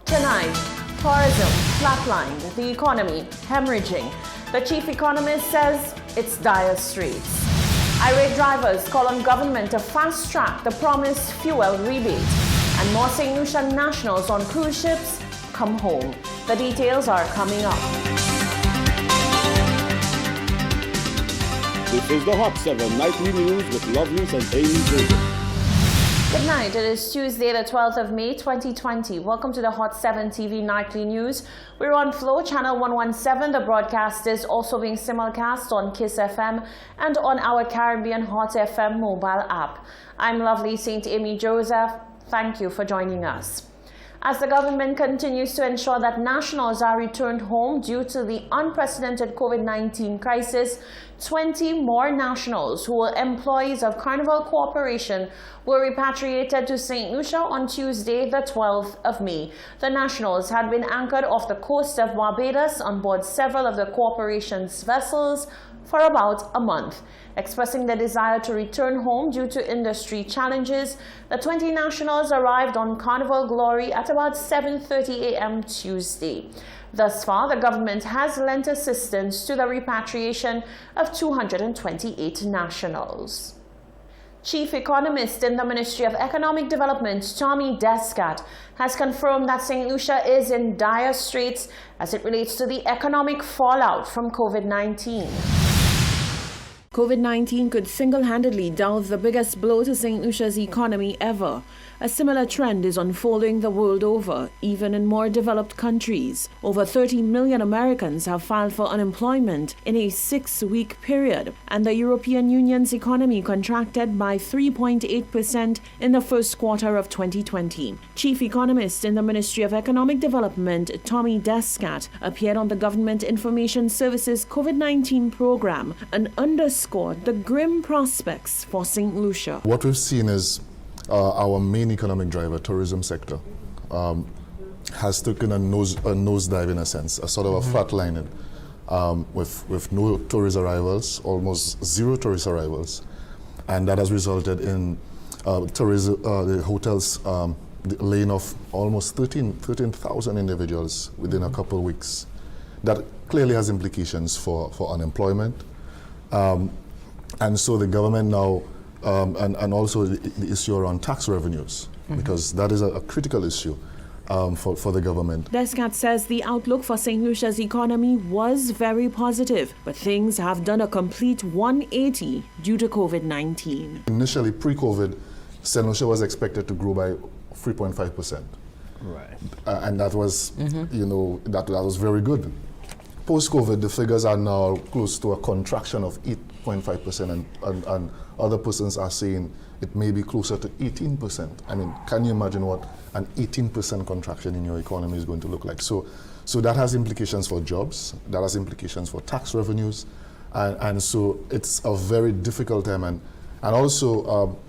Tonight, tourism flatlined, the economy hemorrhaging. The chief economist says it's dire straits. Irate drivers call on government to fast-track the promised fuel rebate. And more St. Lucia nationals on cruise ships come home. The details are coming up. This is the Hot 7 Nightly News with Lovelace and Amy Joseph. Good night. It is Tuesday, the 12th of May, 2020. Welcome to the Hot 7 TV Nightly News. We're on Flow Channel 117. The broadcast is also being simulcast on Kiss FM and on our Caribbean Hot FM mobile app. I'm Lovely St. Amy Joseph. Thank you for joining us. As the government continues to ensure that nationals are returned home due to the unprecedented COVID-19 crisis, 20 more nationals who were employees of Carnival Corporation were repatriated to St. Lucia on Tuesday, the 12th of May. The nationals had been anchored off the coast of Barbados on board several of the corporation's vessels for about a month. Expressing their desire to return home due to industry challenges, the 20 nationals arrived on Carnival Glory at about 7:30 a.m. Tuesday. Thus far, the government has lent assistance to the repatriation of 228 nationals. Chief Economist in the Ministry of Economic Development, Tommy Descat, has confirmed that St. Lucia is in dire straits as it relates to the economic fallout from COVID-19. COVID-19 could single-handedly deal the biggest blow to St. Lucia's economy ever. A similar trend is unfolding the world over, even in more developed countries. Over 30 million Americans have filed for unemployment in a 6-week period, and the European Union's economy contracted by 3.8% in the first quarter of 2020. Chief Economist in the Ministry of Economic Development, Tommy Descat, appeared on the Government Information Services COVID-19 program and underscored the grim prospects for St. Lucia. What we've seen is our main economic driver, tourism sector, has taken a nosedive in a sense, a sort of a flatlining with no tourist arrivals, almost zero tourist arrivals, and that has resulted in the hotels laying off almost 13,000 individuals within a couple of weeks. That clearly has implications for unemployment, and so the government now. And also the issue around tax revenues, because that is a critical issue for the government. Descat says the outlook for St. Lucia's economy was very positive, but things have done a complete 180 due to COVID-19. Initially, pre-COVID, St. Lucia was expected to grow by 3.5%. Right. And that was, that was very good. Post-COVID, the figures are now close to a contraction of 8.5%, and other persons are saying it may be closer to 18%. I mean, can you imagine what an 18% contraction in your economy is going to look like? So that has implications for jobs, that has implications for tax revenues, and so it's a very difficult time. And also,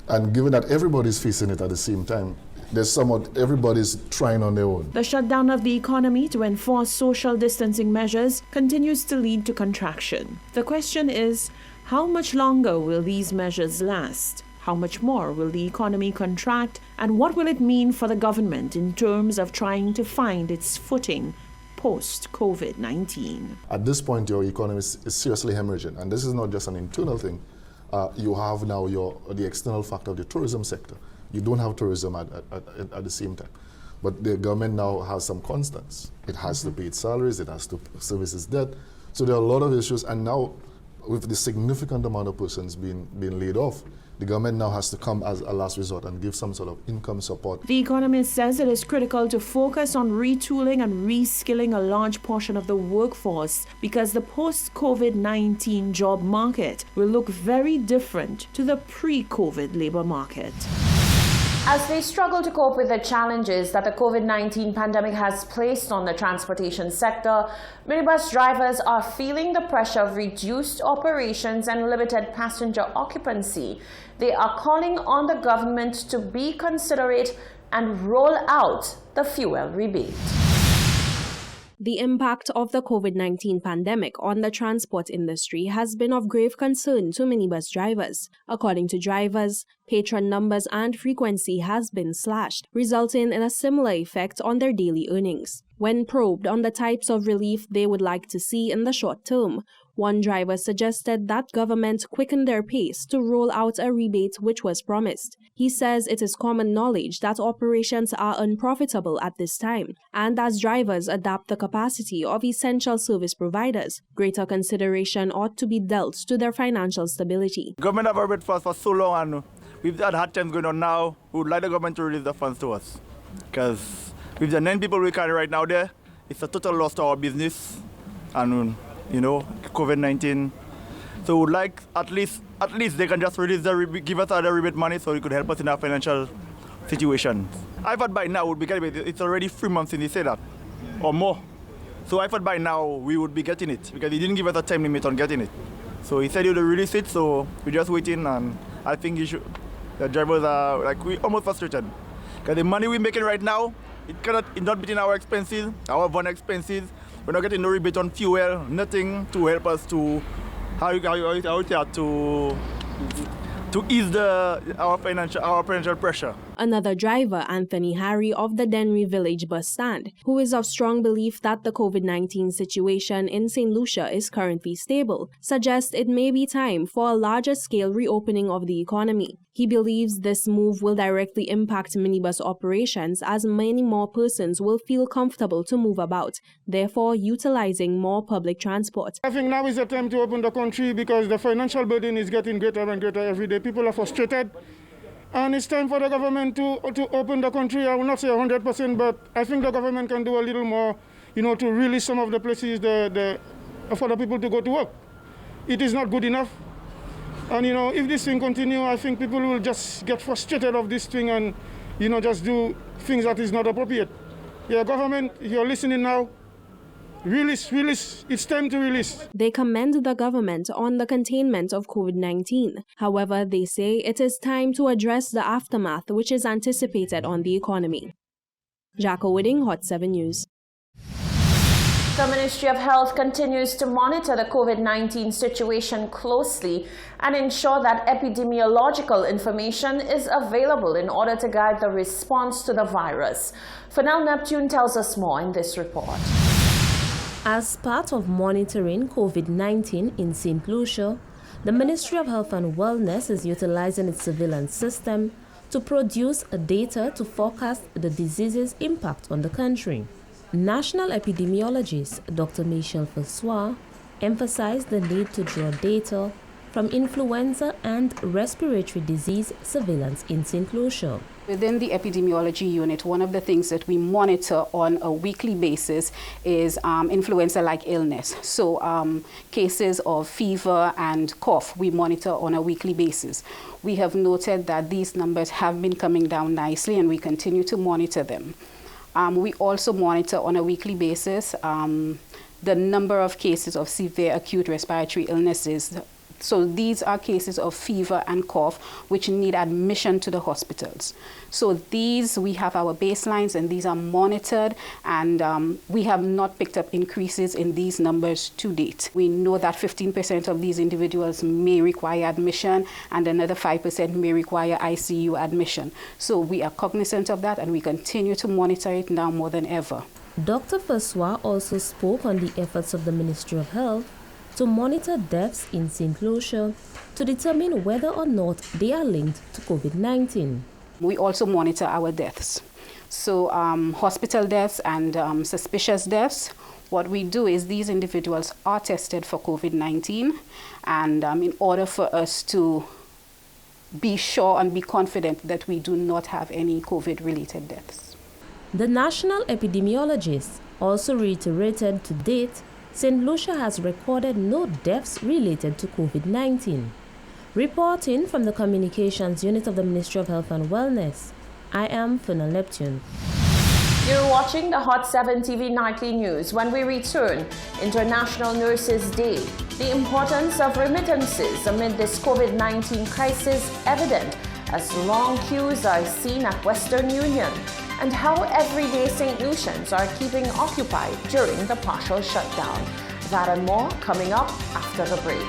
and given that everybody's facing it at the same time, everybody's trying on their own. The shutdown of the economy to enforce social distancing measures continues to lead to contraction. The question is, how much longer will these measures last? How much more will the economy contract? And what will it mean for the government in terms of trying to find its footing post-COVID-19? At this point, your economy is seriously hemorrhaging. And this is not just an internal thing. You have now the external factor of the tourism sector. You don't have tourism at the same time. But the government now has some constants. It has to pay its salaries, it has to service its debt. So there are a lot of issues, and now with the significant amount of persons being laid off, the government now has to come as a last resort and give some sort of income support. The Economist says it is critical to focus on retooling and reskilling a large portion of the workforce because the post-COVID-19 job market will look very different to the pre-COVID labor market. As they struggle to cope with the challenges that the COVID-19 pandemic has placed on the transportation sector, minibus drivers are feeling the pressure of reduced operations and limited passenger occupancy. They are calling on the government to be considerate and roll out the fuel rebate. The impact of the COVID-19 pandemic on the transport industry has been of grave concern to minibus drivers. According to drivers, patron numbers and frequency has been slashed, resulting in a similar effect on their daily earnings. When probed on the types of relief they would like to see in the short term, one driver suggested that government quicken their pace to roll out a rebate which was promised. He says it is common knowledge that operations are unprofitable at this time, and as drivers adapt the capacity of essential service providers, greater consideration ought to be dealt to their financial stability. Government have arbitred for us for so long, and we've had hard times going on now. We would like the government to release the funds to us, because with the 9 people we carry right now there, it's a total loss to our business, and COVID-19. So we would like at least they can just release give us other rebate money so it could help us in our financial situation. I thought by now we would be getting it. It's already 3 months since he said that, or more. So I thought by now we would be getting it, because he didn't give us a time limit on getting it. So he said he would release it, so we're just waiting, and I think the drivers are we almost frustrated. Because the money we're making right now, it's not beating our expenses, our van expenses. We're not getting no rebate on fuel, nothing to help us to ease our financial pressure. Another driver, Anthony Harry of the Dennery Village bus stand, who is of strong belief that the COVID-19 situation in St. Lucia is currently stable, suggests it may be time for a larger scale reopening of the economy. He believes this move will directly impact minibus operations as many more persons will feel comfortable to move about, therefore utilizing more public transport. I think now is the time to open the country because the financial burden is getting greater and greater every day. People are frustrated. And it's time for the government to open the country. I will not say 100%, but I think the government can do a little more, to release some of the places for the people to go to work. It is not good enough. And, if this thing continues, I think people will just get frustrated of this thing and, just do things that is not appropriate. Yeah, government, if you're listening now, release. It's time to release. They commend the government on the containment of COVID-19. However, they say it is time to address the aftermath which is anticipated on the economy. Jacko Whitting, Hot 7 News. The Ministry of Health continues to monitor the COVID-19 situation closely and ensure that epidemiological information is available in order to guide the response to the virus. Fernell Neptune tells us more in this report. As part of monitoring COVID-19 in St. Lucia, the Ministry of Health and Wellness is utilizing its surveillance system to produce data to forecast the disease's impact on the country. National epidemiologist Dr. Michel François emphasized the need to draw data from influenza and respiratory disease surveillance in St. Lucia. Within the epidemiology unit, one of the things that we monitor on a weekly basis is influenza-like illness. So cases of fever and cough, we monitor on a weekly basis. We have noted that these numbers have been coming down nicely and we continue to monitor them. We also monitor on a weekly basis the number of cases of severe acute respiratory illnesses. So these are cases of fever and cough which need admission to the hospitals. So these, we have our baselines and these are monitored, and we have not picked up increases in these numbers to date. We know that 15% of these individuals may require admission and another 5% may require ICU admission. So we are cognizant of that and we continue to monitor it now more than ever. Dr. François also spoke on the efforts of the Ministry of Health to monitor deaths in St. Lucia to determine whether or not they are linked to COVID-19. We also monitor our deaths. So hospital deaths and suspicious deaths, what we do is these individuals are tested for COVID-19, and in order for us to be sure and be confident that we do not have any COVID-related deaths. The national epidemiologist also reiterated to date St. Lucia has recorded no deaths related to COVID-19. Reporting from the Communications Unit of the Ministry of Health and Wellness, I am Fernell Neptune. You're watching the Hot 7 TV Nightly News. When we return, International Nurses Day. The importance of remittances amid this COVID-19 crisis evident as long queues are seen at Western Union. and how everyday St. Lucians are keeping occupied during the partial shutdown. That and more coming up after the break.